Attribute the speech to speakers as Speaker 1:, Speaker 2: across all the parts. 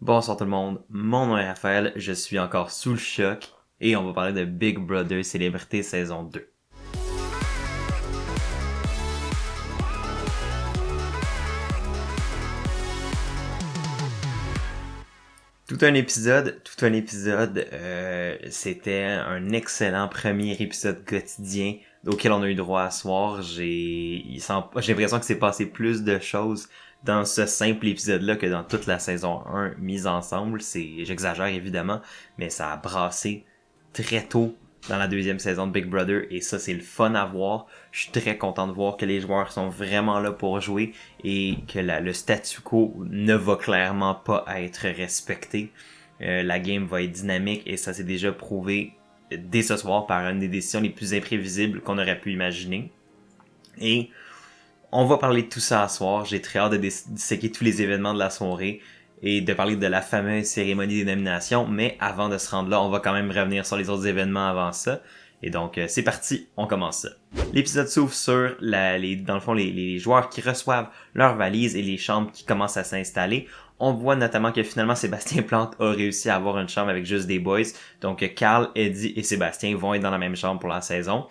Speaker 1: Bonsoir tout le monde, mon nom est Raphaël, je suis encore sous le choc et on va parler de Big Brother Célébrité saison 2. Tout un épisode, c'était un excellent premier épisode quotidien auquel on a eu droit à soir. J'ai l'impression que c'est passé plus de choses dans ce simple épisode-là que dans toute la saison 1 mise ensemble. J'exagère évidemment, mais ça a brassé très tôt dans la deuxième saison de Big Brother et ça c'est le fun à voir. Je suis très content de voir que les joueurs sont vraiment là pour jouer et que le statu quo ne va clairement pas être respecté. La game va être dynamique et ça s'est déjà prouvé dès ce soir par une des décisions les plus imprévisibles qu'on aurait pu imaginer. Et on va parler de tout ça ce soir. J'ai très hâte de disséquer tous les événements de la soirée et de parler de la fameuse cérémonie des nominations, mais avant de se rendre là, on va quand même revenir sur les autres événements avant ça. Et donc, c'est parti, on commence ça. L'épisode s'ouvre sur, dans le fond, les joueurs qui reçoivent leurs valises et les chambres qui commencent à s'installer. On voit notamment que finalement, Sébastien Plante a réussi à avoir une chambre avec juste des boys. Donc, Carl, Eddie et Sébastien vont être dans la même chambre pour la saison.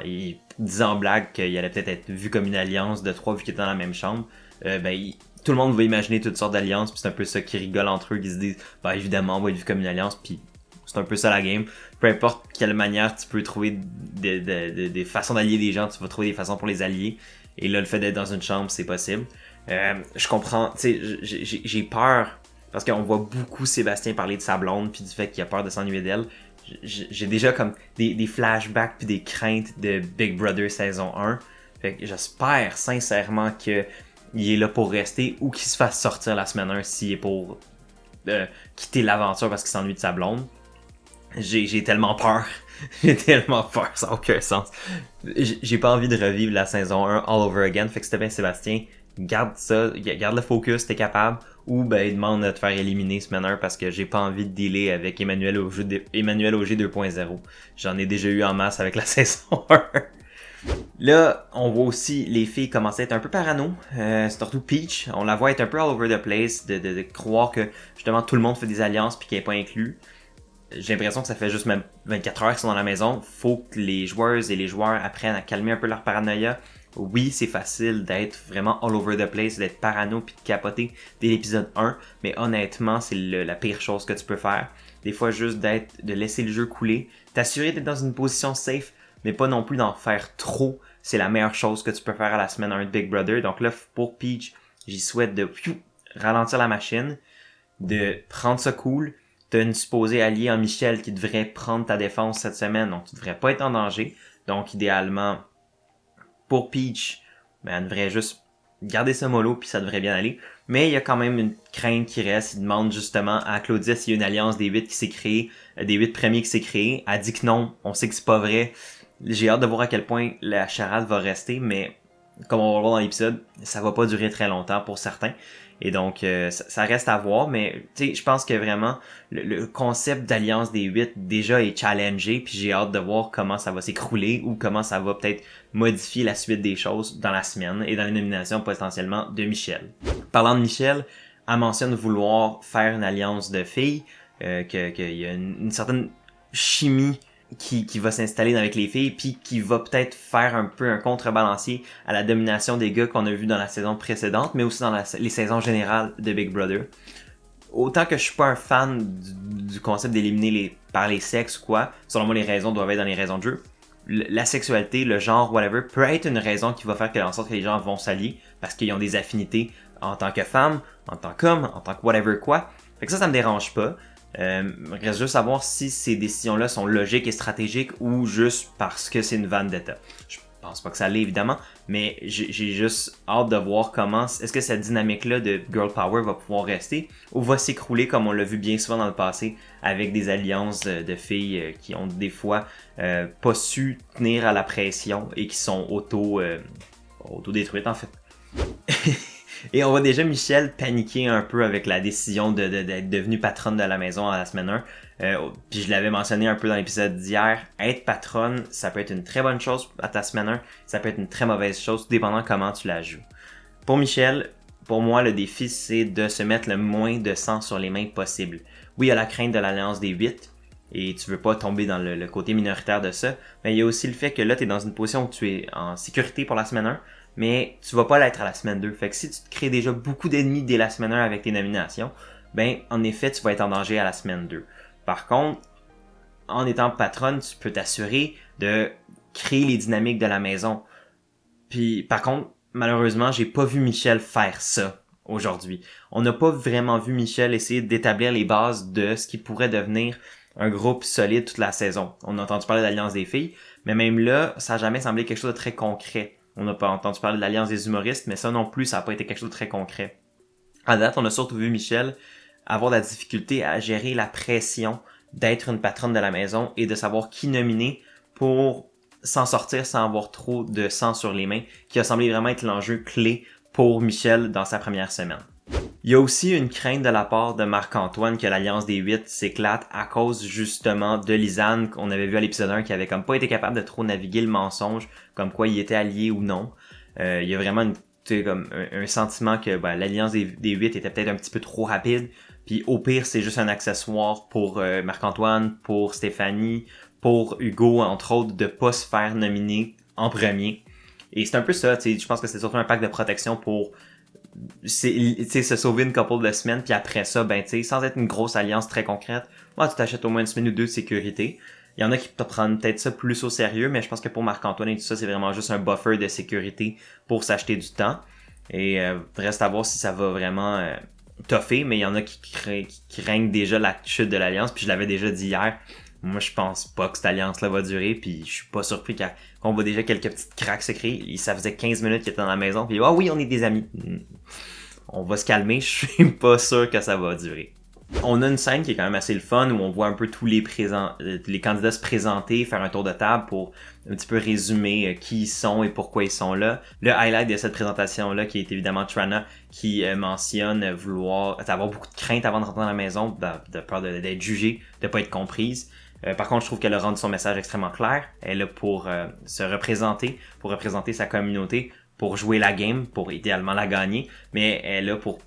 Speaker 1: Il disait en blague qu'il allait peut-être être vu comme une alliance de trois vu qu'ils étaient dans la même chambre. Tout le monde va imaginer toutes sortes d'alliances, puis c'est un peu ça qui rigole entre eux, qui se disent, évidemment, on va être vu comme une alliance, puis c'est un peu ça la game. Peu importe quelle manière tu peux trouver des façons d'allier des gens, tu vas trouver des façons pour les allier. Et là, le fait d'être dans une chambre, c'est possible. Je comprends, tu sais, j'ai peur, parce qu'on voit beaucoup Sébastien parler de sa blonde, puis du fait qu'il a peur de s'ennuyer d'elle. J'ai déjà comme des flashbacks puis des craintes de Big Brother saison 1. Fait que j'espère sincèrement que il est là pour rester ou qu'il se fasse sortir la semaine 1 s'il est pour quitter l'aventure parce qu'il s'ennuie de sa blonde. J'ai tellement peur. J'ai tellement peur, ça n'a aucun sens. J'ai pas envie de revivre la saison 1 all over again. Fait que c'était bien Sébastien, garde ça, garde le focus, t'es capable. Ou demande de te faire éliminer semaine 1 parce que j'ai pas envie de dealer avec Emmanuel Auger 2.0. J'en ai déjà eu en masse avec la saison 1. Là, on voit aussi les filles commencer à être un peu parano, surtout Peach. On la voit être un peu all over the place, de croire que justement tout le monde fait des alliances puis qu'elle n'est pas inclus. J'ai l'impression que ça fait juste même 24 heures qu'ils sont dans la maison. Faut que les joueuses et les joueurs apprennent à calmer un peu leur paranoïa. Oui, c'est facile d'être vraiment all over the place, d'être parano puis de capoter dès l'épisode 1, mais honnêtement, c'est la pire chose que tu peux faire. Des fois, juste de laisser le jeu couler, t'assurer d'être dans une position safe, mais pas non plus d'en faire trop. C'est la meilleure chose que tu peux faire à la semaine 1 de Big Brother. Donc là, pour Peach, j'y souhaite de ralentir la machine, de prendre ça cool. T'as une supposée alliée en Michel qui devrait prendre ta défense cette semaine, donc tu devrais pas être en danger. Donc idéalement, pour Peach, elle devrait juste garder ça mollo puis ça devrait bien aller. Mais il y a quand même une crainte qui reste. Il demande justement à Claudia s'il y a une alliance des 8 qui s'est créée, des 8 premiers qui s'est créée. Elle dit que non, on sait que c'est pas vrai. J'ai hâte de voir à quel point la charade va rester, mais comme on va le voir dans l'épisode, ça va pas durer très longtemps pour certains. Et donc, ça reste à voir, mais tu sais, je pense que vraiment, le concept d'alliance des 8 déjà est challengé, puis j'ai hâte de voir comment ça va s'écrouler ou comment ça va peut-être modifier la suite des choses dans la semaine et dans les nominations potentiellement de Michel. Parlant de Michel, elle mentionne vouloir faire une alliance de filles, qu'il y a une certaine chimie qui va s'installer avec les filles puis qui va peut-être faire un peu un contrebalancier à la domination des gars qu'on a vu dans la saison précédente, mais aussi dans les saisons générales de Big Brother. Autant que je suis pas un fan du concept d'éliminer par les sexes ou quoi, selon moi les raisons doivent être dans les raisons de jeu. La sexualité, le genre, whatever, peut être une raison qui va faire en sorte que les gens vont s'allier parce qu'ils ont des affinités en tant que femme, en tant qu'homme, en tant que whatever quoi. Fait que ça me dérange pas. Reste juste à voir si ces décisions-là sont logiques et stratégiques ou juste parce que c'est une vendetta. Je pense pas que ça l'est évidemment, mais j'ai juste hâte de voir comment est-ce que cette dynamique-là de girl power va pouvoir rester ou va s'écrouler comme on l'a vu bien souvent dans le passé avec des alliances de filles qui ont des fois pas su tenir à la pression et qui sont auto-détruites en fait. Et on voit déjà Michel paniquer un peu avec la décision d'être devenue patronne de la maison à la semaine 1. Puis je l'avais mentionné un peu dans l'épisode d'hier, être patronne, ça peut être une très bonne chose à ta semaine 1, ça peut être une très mauvaise chose, tout dépendant comment tu la joues. Pour Michel, pour moi, le défi, c'est de se mettre le moins de sang sur les mains possible. Oui, il y a la crainte de l'Alliance des 8, et tu veux pas tomber dans le côté minoritaire de ça, mais il y a aussi le fait que là, tu es dans une position où tu es en sécurité pour la semaine 1, mais tu vas pas l'être à la semaine 2. Fait que si tu te crées déjà beaucoup d'ennemis dès la semaine 1 avec tes nominations, ben, en effet, tu vas être en danger à la semaine 2. Par contre, en étant patronne, tu peux t'assurer de créer les dynamiques de la maison. Puis, par contre, malheureusement, j'ai pas vu Michel faire ça aujourd'hui. On n'a pas vraiment vu Michel essayer d'établir les bases de ce qui pourrait devenir un groupe solide toute la saison. On a entendu parler de l'Alliance des filles, mais même là, ça a jamais semblé quelque chose de très concret. On n'a pas entendu parler de l'Alliance des humoristes, mais ça non plus, ça n'a pas été quelque chose de très concret. À date, on a surtout vu Michel avoir de la difficulté à gérer la pression d'être une patronne de la maison et de savoir qui nominer pour s'en sortir sans avoir trop de sang sur les mains, qui a semblé vraiment être l'enjeu clé pour Michel dans sa première semaine. Il y a aussi une crainte de la part de Marc-Antoine que l'Alliance des 8 s'éclate à cause justement de Lisanne qu'on avait vu à l'épisode 1 qui avait comme pas été capable de trop naviguer le mensonge, comme quoi il était allié ou non. Il y a vraiment comme un sentiment que l'Alliance des 8 était peut-être un petit peu trop rapide, puis au pire c'est juste un accessoire pour Marc-Antoine, pour Stéphanie, pour Hugo entre autres, de pas se faire nominer en premier. Et c'est un peu ça, je pense que c'est surtout un pack de protection pour se sauver une couple de semaines, puis après ça, sans être une grosse alliance très concrète, tu t'achètes au moins une semaine ou deux de sécurité. Il y en a qui te prennent peut-être ça plus au sérieux, mais je pense que pour Marc-Antoine et tout ça, c'est vraiment juste un buffer de sécurité pour s'acheter du temps. Et reste à voir si ça va vraiment toffer, mais il y en a qui craignent déjà la chute de l'alliance, puis je l'avais déjà dit hier. Moi, je pense pas que cette alliance-là va durer, puis je suis pas surpris qu'on voit déjà quelques petites cracks se créer. Ça faisait 15 minutes qu'il était dans la maison, puis oui, on est des amis. On va se calmer, je suis pas sûr que ça va durer. On a une scène qui est quand même assez le fun, où on voit un peu tous les candidats se présenter, faire un tour de table pour un petit peu résumer qui ils sont et pourquoi ils sont là. Le highlight de cette présentation-là, qui est évidemment Trana, qui mentionne avoir beaucoup de crainte avant de rentrer dans la maison, de peur d'être jugée, de pas être comprise. Par contre, je trouve qu'elle a rendu son message extrêmement clair. Elle est là pour se représenter, pour représenter sa communauté, pour jouer la game, pour idéalement la gagner, mais elle est là pour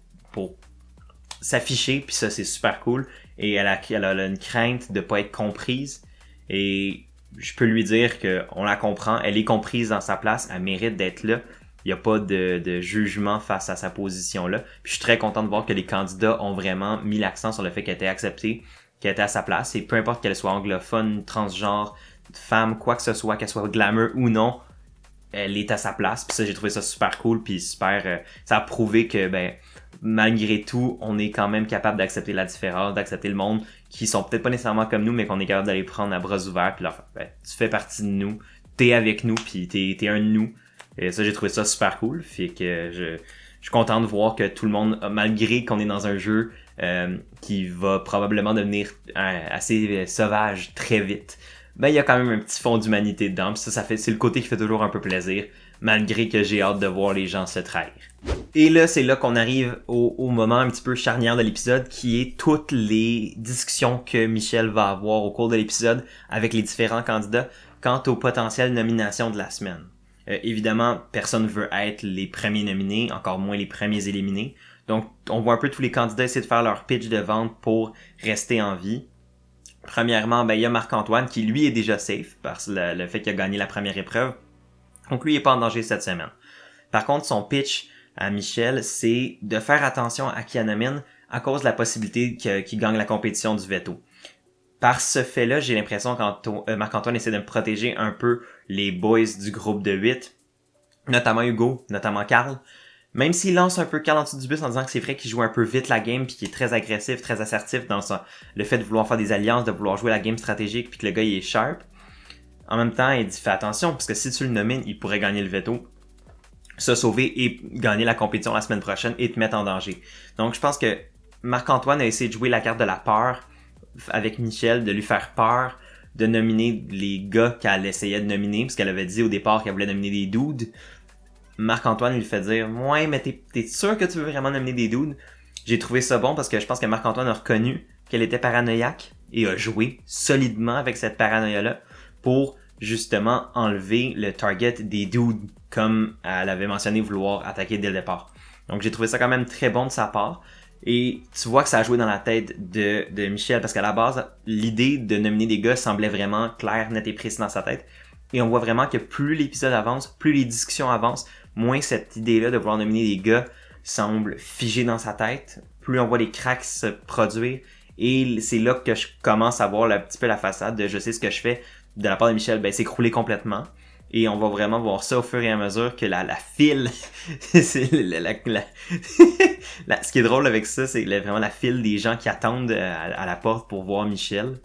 Speaker 1: s'afficher, puis ça c'est super cool. Et elle a une crainte de pas être comprise. Et je peux lui dire que on la comprend, elle est comprise dans sa place, elle mérite d'être là. Il n'y a pas de jugement face à sa position-là. Puis je suis très content de voir que les candidats ont vraiment mis l'accent sur le fait qu'elle était acceptée, qu'elle était à sa place. Et peu importe qu'elle soit anglophone, transgenre, femme, quoi que ce soit, qu'elle soit glamour ou non, elle est à sa place. Puis ça, j'ai trouvé ça super cool. Puis super, ça a prouvé que malgré tout, on est quand même capable d'accepter la différence, d'accepter le monde qui sont peut-être pas nécessairement comme nous, mais qu'on est capable d'aller prendre à bras ouverts puis leur faire, tu fais partie de nous, t'es avec nous, puis t'es un de nous. Et ça, j'ai trouvé ça super cool. Fait que je suis content de voir que tout le monde, malgré qu'on est dans un jeu qui va probablement devenir assez sauvage très vite, il y a quand même un petit fond d'humanité dedans. Puis ça c'est le côté qui fait toujours un peu plaisir, malgré que j'ai hâte de voir les gens se trahir. Et là, c'est là qu'on arrive au moment un petit peu charnière de l'épisode, qui est toutes les discussions que Michel va avoir au cours de l'épisode avec les différents candidats quant aux potentielles nominations de la semaine. Évidemment, personne veut être les premiers nominés, encore moins les premiers éliminés. Donc, on voit un peu tous les candidats essayer de faire leur pitch de vente pour rester en vie. Premièrement, il y a Marc-Antoine qui, lui, est déjà safe par le fait qu'il a gagné la première épreuve. Donc, lui, il est pas en danger cette semaine. Par contre, son pitch à Michel, c'est de faire attention à qui elle nomine à cause de la possibilité qu'il gagne la compétition du veto. Par ce fait-là, j'ai l'impression que Marc-Antoine essaie de me protéger un peu les boys du groupe de 8, notamment Hugo, notamment Carl. Même s'il lance un peu Carl en dessous du bus en disant que c'est vrai qu'il joue un peu vite la game puis qu'il est très agressif, très assertif dans le fait de vouloir faire des alliances, de vouloir jouer la game stratégique puis que le gars il est sharp. En même temps, il dit fais attention parce que si tu le nomines, il pourrait gagner le veto, se sauver et gagner la compétition la semaine prochaine et te mettre en danger. Donc je pense que Marc-Antoine a essayé de jouer la carte de la peur avec Michel, de lui faire peur, de nominer les gars qu'elle essayait de nominer, parce qu'elle avait dit au départ qu'elle voulait nominer des dudes. Marc-Antoine lui fait dire « Ouais, mais t'es sûr que tu veux vraiment nominer des dudes? » J'ai trouvé ça bon parce que je pense que Marc-Antoine a reconnu qu'elle était paranoïaque et a joué solidement avec cette paranoïa-là pour justement enlever le target des dudes comme elle avait mentionné vouloir attaquer dès le départ. Donc j'ai trouvé ça quand même très bon de sa part. Et tu vois que ça a joué dans la tête de Michel, parce qu'à la base, l'idée de nominer des gars semblait vraiment claire, nette et précise dans sa tête. Et on voit vraiment que plus l'épisode avance, plus les discussions avancent, moins cette idée-là de vouloir nominer des gars semble figée dans sa tête. Plus on voit les cracks se produire. Et c'est là que je commence à voir un petit peu la façade de je sais ce que je fais de la part de Michel, s'écrouler complètement. Et on va vraiment voir ça au fur et à mesure que la file, c'est ce qui est drôle avec ça, c'est vraiment la file des gens qui attendent à la porte pour voir Michel.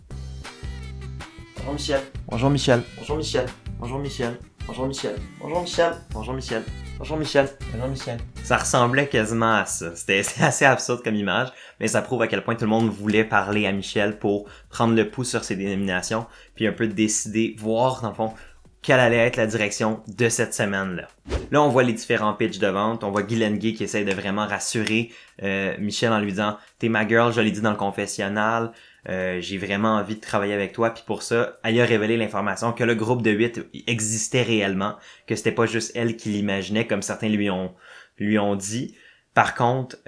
Speaker 1: Bonjour Michel. Bonjour Michel. Bonjour Michel. Bonjour Michel. Bonjour Michel. Bonjour Michel. Bonjour Michel. Bonjour Michel. Bonjour Michel. Ça ressemblait quasiment à ça. C'était assez absurde comme image, mais ça prouve à quel point tout le monde voulait parler à Michel pour prendre le pouls sur ses dénominations, puis un peu décider, voir dans le fond, quelle allait être la direction de cette semaine-là. Là, on voit les différents pitchs de vente. On voit Guylaine Gay qui essaie de vraiment rassurer Michel en lui disant « T'es ma girl, je l'ai dit dans le confessionnal. J'ai vraiment envie de travailler avec toi. » Puis pour ça, elle a révélé l'information que le groupe de 8 existait réellement, que c'était pas juste elle qui l'imaginait comme certains lui ont dit. Par contre,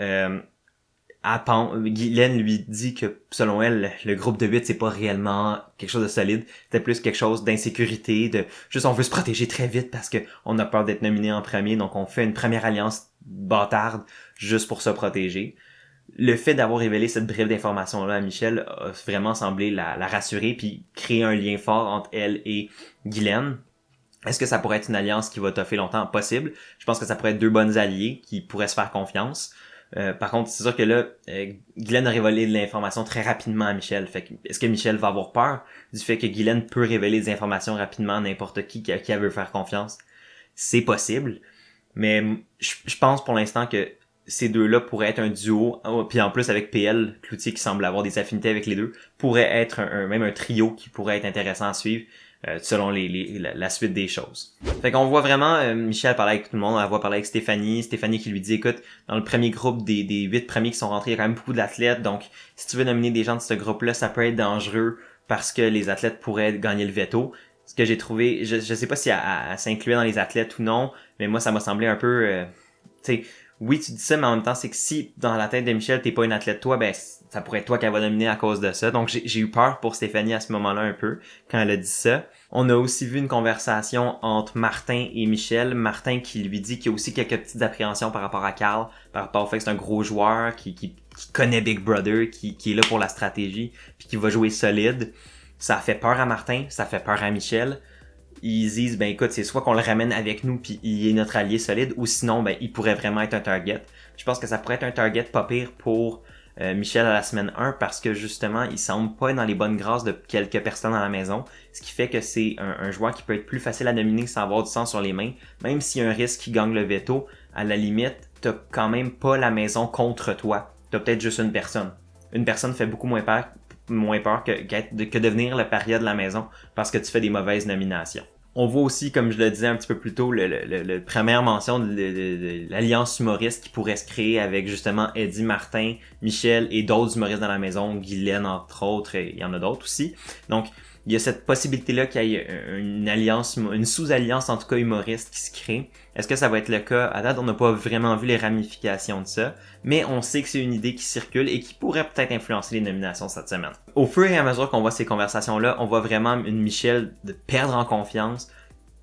Speaker 1: Guylaine lui dit que selon elle, le groupe de 8 c'est pas réellement quelque chose de solide, c'était plus quelque chose d'insécurité, de juste on veut se protéger très vite parce que on a peur d'être nominé en premier, donc on fait une première alliance bâtarde juste pour se protéger. Le fait d'avoir révélé cette brève d'information-là à Michel a vraiment semblé la rassurer puis créer un lien fort entre elle et Guylaine. Est-ce que ça pourrait être une alliance qui va toffer longtemps? Possible. Je pense que ça pourrait être deux bonnes alliés qui pourraient se faire confiance. Par contre, c'est sûr que là, Guylaine a révélé de l'information très rapidement à Michel. Fait que, est-ce que Michel va avoir peur du fait que Guylaine peut révéler des informations rapidement à n'importe qui elle veut faire confiance? C'est possible. Mais je pense pour l'instant que ces deux-là pourraient être un duo, puis en plus avec PL, Cloutier qui semble avoir des affinités avec les deux, pourrait être même un trio qui pourrait être intéressant à suivre. Selon la suite des choses. Fait qu'on voit vraiment Michel parler avec tout le monde, elle voit parler avec Stéphanie qui lui dit écoute, dans le premier groupe des 8 premiers qui sont rentrés, il y a quand même beaucoup d'athlètes, donc si tu veux nominer des gens de ce groupe-là, ça peut être dangereux parce que les athlètes pourraient gagner le veto. Ce que j'ai trouvé, je sais pas si elle s'incluait dans les athlètes ou non, mais moi ça m'a semblé un peu tu sais, oui tu dis ça, mais en même temps c'est que si dans la tête de Michel t'es pas une athlète toi, ça pourrait être toi qu'elle va nominer à cause de ça. Donc j'ai eu peur pour Stéphanie à ce moment-là un peu, quand elle a dit ça. On a aussi vu une conversation entre Martin et Michel. Martin qui lui dit qu'il y a aussi quelques petites appréhensions par rapport à Carl, par rapport au fait que c'est un gros joueur, qui connaît Big Brother, qui est là pour la stratégie, puis qui va jouer solide. Ça fait peur à Martin, ça fait peur à Michel. Ils disent, écoute, c'est soit qu'on le ramène avec nous puis il est notre allié solide, ou sinon, il pourrait vraiment être un target. Je pense que ça pourrait être un target pas pire pour Michel à la semaine 1 parce que justement, il semble pas être dans les bonnes grâces de quelques personnes dans la maison, ce qui fait que c'est un joueur qui peut être plus facile à nominer sans avoir du sang sur les mains. Même s'il y a un risque qu'il gagne le veto, à la limite, t'as quand même pas la maison contre toi. T'as peut-être juste une personne. Une personne fait beaucoup moins peur que devenir le paria de la maison parce que tu fais des mauvaises nominations. On voit aussi, comme je le disais un petit peu plus tôt, le première mention de l'alliance humoriste qui pourrait se créer avec justement Eddie, Martin, Michel et d'autres humoristes dans la maison, Guylaine entre autres, et il y en a d'autres aussi. Donc, il y a cette possibilité-là qu'il y ait une alliance, une sous-alliance en tout cas humoriste qui se crée. Est-ce que ça va être le cas? À date, on n'a pas vraiment vu les ramifications de ça, mais on sait que c'est une idée qui circule et qui pourrait peut-être influencer les nominations cette semaine. Au fur et à mesure qu'on voit ces conversations-là, on voit vraiment une Michel de perdre en confiance,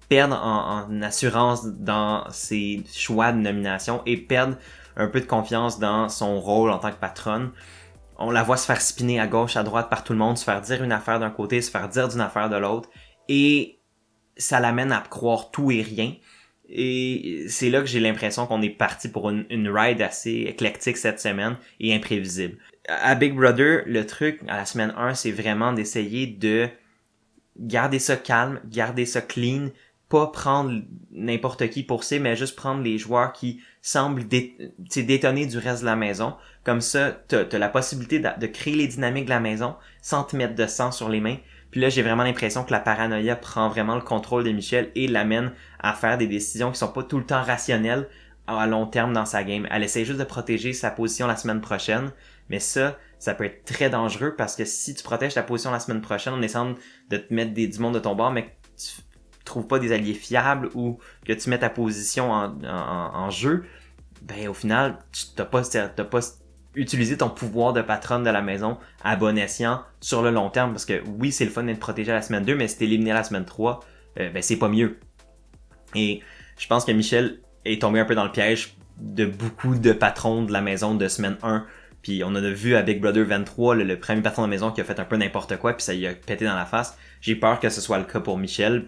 Speaker 1: perdre en assurance dans ses choix de nomination et perdre un peu de confiance dans son rôle en tant que patronne. On la voit se faire spinner à gauche, à droite par tout le monde, se faire dire une affaire d'un côté, se faire dire d'une affaire de l'autre, et ça l'amène à croire tout et rien. Et c'est là que j'ai l'impression qu'on est parti pour une ride assez éclectique cette semaine et imprévisible. À Big Brother, le truc à la semaine 1, c'est vraiment d'essayer de garder ça calme, garder ça clean, pas prendre n'importe qui pour ça, mais juste prendre les joueurs qui semblent détonner du reste de la maison. Comme ça, t'as la possibilité de créer les dynamiques de la maison sans te mettre de sang sur les mains. Puis là, j'ai vraiment l'impression que la paranoïa prend vraiment le contrôle de Michel et l'amène à faire des décisions qui sont pas tout le temps rationnelles à long terme dans sa game. Elle essaie juste de protéger sa position la semaine prochaine, mais ça peut être très dangereux parce que si tu protèges ta position la semaine prochaine en essayant de te mettre du monde de ton bord, mais que tu trouves pas des alliés fiables ou que tu mets ta position en jeu, ben au final, t'as pas utilisé ton pouvoir de patronne de la maison à bon escient sur le long terme, parce que oui, c'est le fun d'être protégé à la semaine 2, mais si t'es éliminé à la semaine 3, ben c'est pas mieux. Et je pense que Michel est tombé un peu dans le piège de beaucoup de patrons de la maison de semaine 1. Puis on a vu à Big Brother 23, le premier patron de la maison qui a fait un peu n'importe quoi, puis ça lui a pété dans la face. J'ai peur que ce soit le cas pour Michel.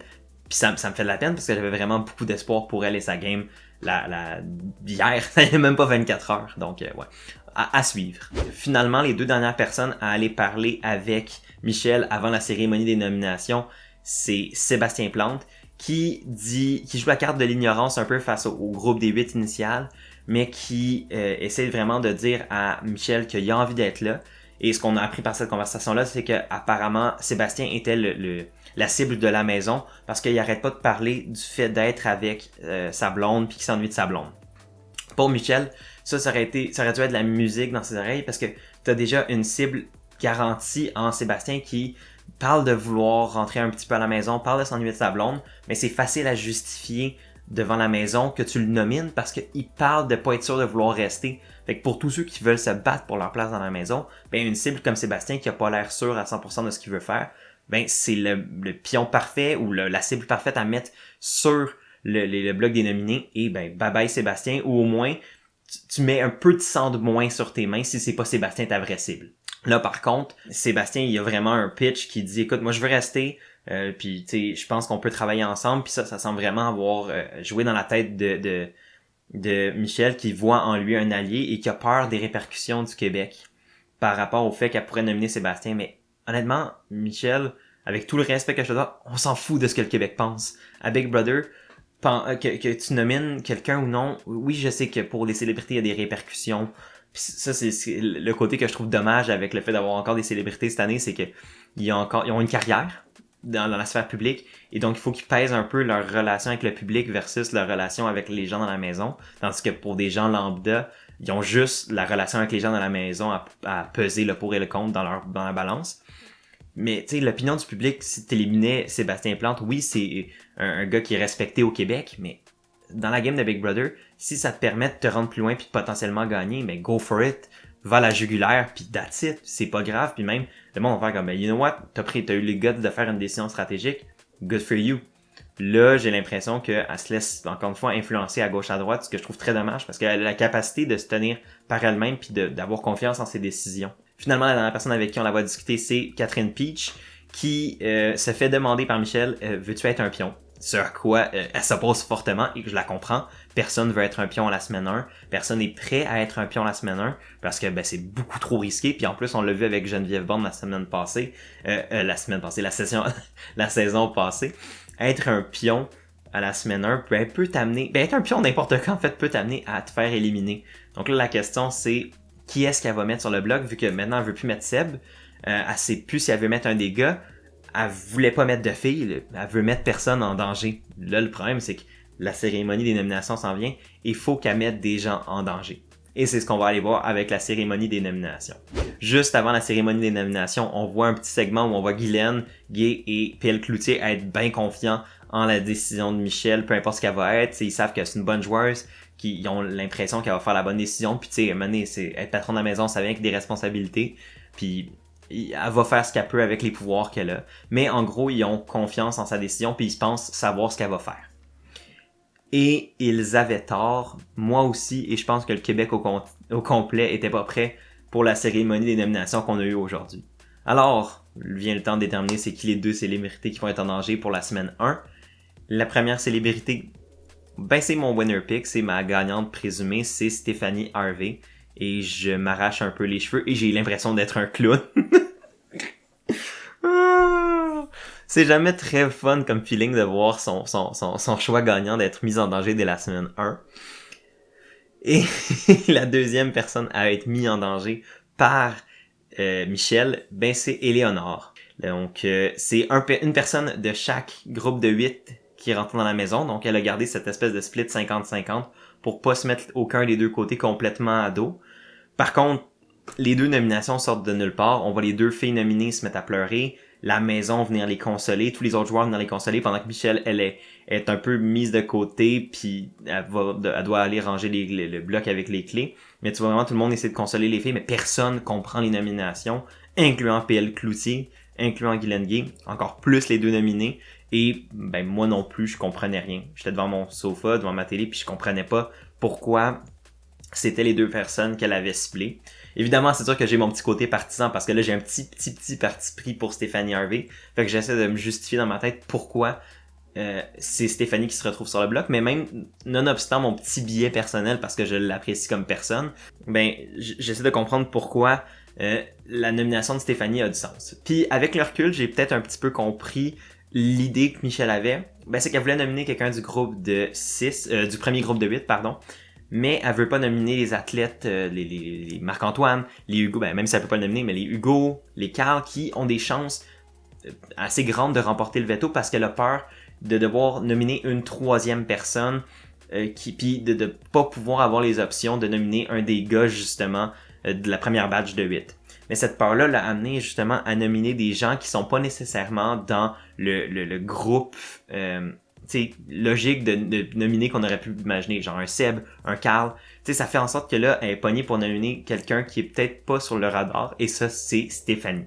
Speaker 1: Puis ça me fait de la peine parce que j'avais vraiment beaucoup d'espoir pour elle et sa game hier. Ça n'est même pas 24 heures. Donc ouais, à suivre. Finalement, les deux dernières personnes à aller parler avec Michel avant la cérémonie des nominations, c'est Sébastien Plante, qui joue la carte de l'ignorance un peu face au groupe des 8 initiales, mais qui essaie vraiment de dire à Michel qu'il a envie d'être là. Et ce qu'on a appris par cette conversation-là, c'est que apparemment Sébastien était la cible de la maison parce qu'il arrête pas de parler du fait d'être avec sa blonde puis qu'il s'ennuie de sa blonde. Pour Michel, ça aurait dû être de la musique dans ses oreilles parce que t'as déjà une cible garantie en Sébastien qui parle de vouloir rentrer un petit peu à la maison, parle de s'ennuyer de sa blonde, mais c'est facile à justifier devant la maison que tu le nomines parce qu'il parle de pas être sûr de vouloir rester. Fait que pour tous ceux qui veulent se battre pour leur place dans la maison, ben une cible comme Sébastien qui a pas l'air sûr à 100% de ce qu'il veut faire, ben c'est le pion parfait ou la cible parfaite à mettre sur le bloc des nominés et ben bye bye Sébastien, ou au moins tu mets un peu de sang de moins sur tes mains si c'est pas Sébastien ta vraie cible. Là par contre, Sébastien il y a vraiment un pitch qui dit écoute moi je veux rester, puis tu sais je pense qu'on peut travailler ensemble, puis ça semble vraiment avoir joué dans la tête de Michel qui voit en lui un allié et qui a peur des répercussions du Québec par rapport au fait qu'elle pourrait nominer Sébastien. Mais honnêtement, Michel, avec tout le respect que je te donne, on s'en fout de ce que le Québec pense. À Big Brother, que tu nomines quelqu'un ou non, oui, je sais que pour les célébrités, il y a des répercussions. Puis ça, c'est le côté que je trouve dommage avec le fait d'avoir encore des célébrités cette année, c'est que ils ont une carrière dans la sphère publique, et donc il faut qu'ils pèsent un peu leur relation avec le public versus leur relation avec les gens dans la maison, tandis que pour des gens lambda, ils ont juste la relation avec les gens dans la maison à peser le pour et le contre dans la balance. Mais tu sais, l'opinion du public, si t'éliminais Sébastien Plante, oui, c'est un gars qui est respecté au Québec, mais dans la game de Big Brother, si ça te permet de te rendre plus loin puis de potentiellement gagner, mais go for it, va à la jugulaire puis that's it, c'est pas grave, puis même le monde va faire comme you know what, t'as eu les guts de faire une décision stratégique, good for you. Là, j'ai l'impression qu'elle se laisse encore une fois influencer à gauche à droite, ce que je trouve très dommage parce qu'elle a la capacité de se tenir par elle-même puis d'avoir confiance en ses décisions. Finalement, la dernière personne avec qui on la va discuter, c'est Catherine Peach, qui se fait demander par Michel veux-tu être un pion? Ce à quoi elle s'oppose fortement et que je la comprends. Personne veut être un pion à la semaine 1. Personne n'est prêt à être un pion à la semaine 1 parce que ben, c'est beaucoup trop risqué. Puis en plus, on l'a vu avec Geneviève Borne la saison passée. La saison passée. Être un pion à la semaine 1 peut t'amener... Ben, être un pion n'importe quand, en fait, peut t'amener à te faire éliminer. Donc là, la question, c'est qui est-ce qu'elle va mettre sur le bloc, vu que maintenant, elle veut plus mettre Seb. Elle sait plus si elle veut mettre un des gars. Elle voulait pas mettre de filles, elle veut mettre personne en danger. Là, le problème, c'est que la cérémonie des nominations s'en vient et il faut qu'elle mette des gens en danger. Et c'est ce qu'on va aller voir avec la cérémonie des nominations. Juste avant la cérémonie des nominations, on voit un petit segment où on voit Guylaine, Guy et PL Cloutier être bien confiants en la décision de Michel, peu importe ce qu'elle va être. Ils savent que c'est une bonne joueuse, qu'ils ont l'impression qu'elle va faire la bonne décision. Puis tu sais, à un moment donné, c'est être patron de la maison, ça vient avec des responsabilités. Puis elle va faire ce qu'elle peut avec les pouvoirs qu'elle a. Mais en gros, ils ont confiance en sa décision puis ils pensent savoir ce qu'elle va faire. Et ils avaient tort, moi aussi, et je pense que le Québec au complet était pas prêt pour la cérémonie des nominations qu'on a eue aujourd'hui. Alors, vient le temps de déterminer c'est qui les deux célébrités qui vont être en danger pour la semaine 1. La première célébrité, ben c'est mon winner pick, c'est ma gagnante présumée, c'est Stéphanie Harvey. Et je m'arrache un peu les cheveux et j'ai l'impression d'être un clown. C'est jamais très fun comme feeling de voir son choix gagnant d'être mis en danger dès la semaine 1. Et la deuxième personne à être mise en danger par Michel, ben c'est Éléonore. Donc c'est une personne de chaque groupe de 8 qui rentre dans la maison. Donc elle a gardé cette espèce de split 50-50 pour pas se mettre aucun des deux côtés complètement à dos. Par contre, les deux nominations sortent de nulle part. On voit les deux filles nominées se mettre à pleurer. la maison venir les consoler, tous les autres joueurs venir les consoler, pendant que Michelle, elle est un peu mise de côté, puis elle doit aller ranger le bloc avec les clés. Mais tu vois vraiment tout le monde essaie de consoler les filles, mais personne comprend les nominations, incluant PL Cloutier, incluant Guylaine Gay, encore plus les deux nominés. Et ben moi non plus, je comprenais rien. J'étais devant mon sofa, devant ma télé, puis je comprenais pas pourquoi c'était les deux personnes qu'elle avait ciblées. Évidemment, c'est sûr que j'ai mon petit côté partisan parce que là, j'ai un petit parti pris pour Stéphanie Harvey. Fait que j'essaie de me justifier dans ma tête pourquoi c'est Stéphanie qui se retrouve sur le bloc. Mais même, nonobstant mon petit biais personnel parce que je l'apprécie comme personne, ben j'essaie de comprendre pourquoi la nomination de Stéphanie a du sens. Puis avec le recul, j'ai peut-être un petit peu compris l'idée que Michelle avait. Ben c'est qu'elle voulait nominer quelqu'un du groupe de 6, du premier groupe de 8, pardon. Mais elle veut pas nominer les athlètes, les Marc-Antoine, les Hugo, ben même si elle peut pas le nominer, mais les Hugo, les Carl qui ont des chances assez grandes de remporter le veto parce qu'elle a peur de devoir nominer une troisième personne puis de pas pouvoir avoir les options de nominer un des gars justement de la première batch de 8. Mais cette peur-là l'a amené justement à nominer des gens qui sont pas nécessairement dans le groupe logique de nominer qu'on aurait pu imaginer, genre un Seb, un Carl. Ça fait en sorte que là, elle est pognée pour nominer quelqu'un qui est peut-être pas sur le radar, et ça, c'est Stéphanie.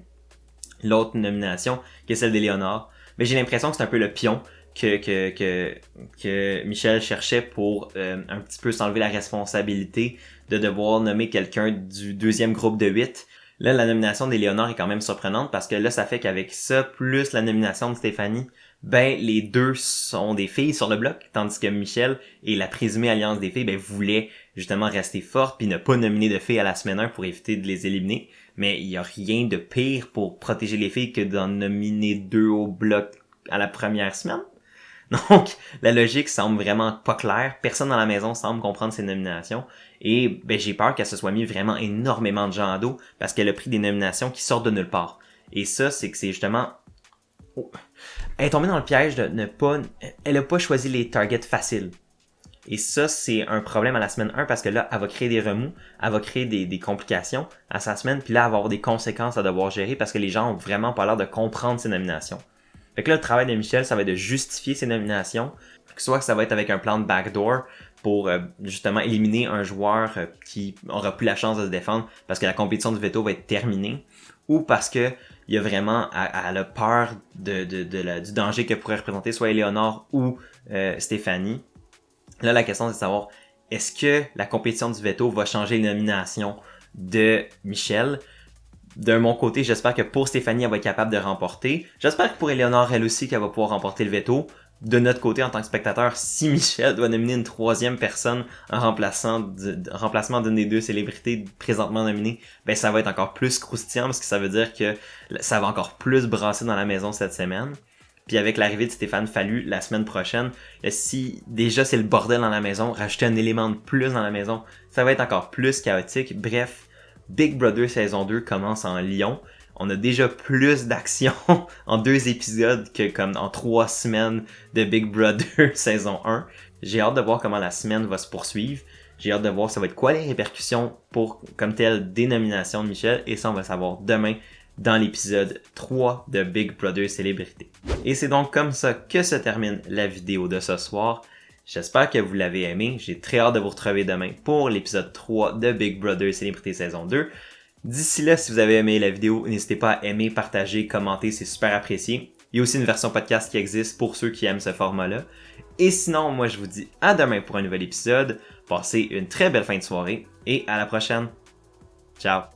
Speaker 1: L'autre nomination, qui est celle d'Éléonore, mais j'ai l'impression que c'est un peu le pion que Michel cherchait pour un petit peu s'enlever la responsabilité de devoir nommer quelqu'un du deuxième groupe de 8. Là, la nomination d'Éléonore est quand même surprenante parce que là, ça fait qu'avec ça, plus la nomination de Stéphanie, ben les deux sont des filles sur le bloc, tandis que Michel et la présumée alliance des filles, ben voulaient justement rester forte puis ne pas nominer de filles à la semaine 1 pour éviter de les éliminer. Mais il y a rien de pire pour protéger les filles que d'en nominer 2 au bloc à la première semaine. Donc, la logique semble vraiment pas claire. Personne dans la maison semble comprendre ces nominations. Et ben, j'ai peur qu'elle se soit mis vraiment énormément de gens à dos parce qu'elle a pris des nominations qui sortent de nulle part. Et ça, c'est que c'est justement... Elle est tombée dans le piège de ne pas... Elle a pas choisi les targets faciles. Et ça, c'est un problème à la semaine 1 parce que là, elle va créer des remous, elle va créer des complications à sa semaine, puis là, elle va avoir des conséquences à devoir gérer parce que les gens ont vraiment pas l'air de comprendre ces nominations. Fait que là, le travail de Michel, ça va être de justifier ses nominations, soit que ça va être avec un plan de backdoor pour justement éliminer un joueur qui aura plus la chance de se défendre parce que la compétition du veto va être terminée, ou parce que il y a vraiment, elle a peur du danger que pourrait représenter soit Éléonore ou Stéphanie. Là, la question, c'est de savoir, est-ce que la compétition du veto va changer les nominations de Michel? De mon côté, j'espère que pour Stéphanie, elle va être capable de remporter. J'espère que pour Éléonore, elle aussi, qu'elle va pouvoir remporter le veto. De notre côté, en tant que spectateur, si Michel doit nominer une troisième personne en remplacement d'une des deux célébrités présentement nominées, ben ça va être encore plus croustillant parce que ça veut dire que ça va encore plus brasser dans la maison cette semaine. Puis avec l'arrivée de Stéphane Fallu la semaine prochaine, si déjà c'est le bordel dans la maison, rajouter un élément de plus dans la maison, ça va être encore plus chaotique. Bref, Big Brother saison 2 commence en Lyon. On a déjà plus d'action en 2 épisodes que comme en 3 semaines de Big Brother saison 1. J'ai hâte de voir comment la semaine va se poursuivre. J'ai hâte de voir ça va être quoi les répercussions pour, comme telle, des nominations de Michel. Et ça, on va savoir demain dans l'épisode 3 de Big Brother Célébrité. Et c'est donc comme ça que se termine la vidéo de ce soir. J'espère que vous l'avez aimé. J'ai très hâte de vous retrouver demain pour l'épisode 3 de Big Brother Célébrité saison 2. D'ici là, si vous avez aimé la vidéo, n'hésitez pas à aimer, partager, commenter, c'est super apprécié. Il y a aussi une version podcast qui existe pour ceux qui aiment ce format-là. Et sinon, moi je vous dis à demain pour un nouvel épisode. Passez une très belle fin de soirée et à la prochaine. Ciao!